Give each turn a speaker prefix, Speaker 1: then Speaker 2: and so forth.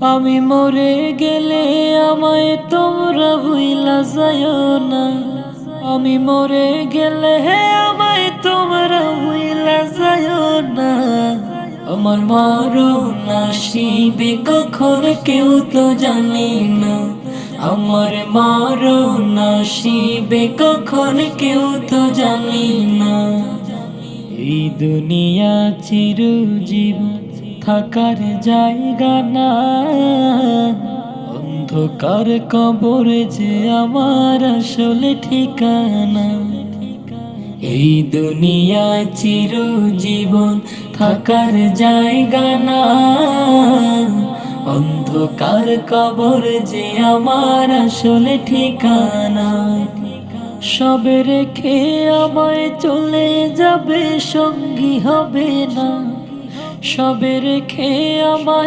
Speaker 1: আমি মরে গেলে আমায় তোমরা ভুইলা যাইও না। আমি মরে গেলে আমায় তোমরা ভুইলা যাইও না। আমার মরণ আসিবে কখন কেউ তো জানে না। আমার মরণ আসিবে কখন কেউ তো জানে না। এই দুনিয়া চিরজীবন থাকার জায়গা না। অন্ধকার কবর যে আমার আসলে ঠিকানা। এই দুনিয়া চিরজীবন থাকার জায়গা না। অন্ধকার কবর যে আমার আসলে ঠিকানা। সবে রেখে আমায় চলে যাবে, সঙ্গী হবে না। সবে রেখে আমায়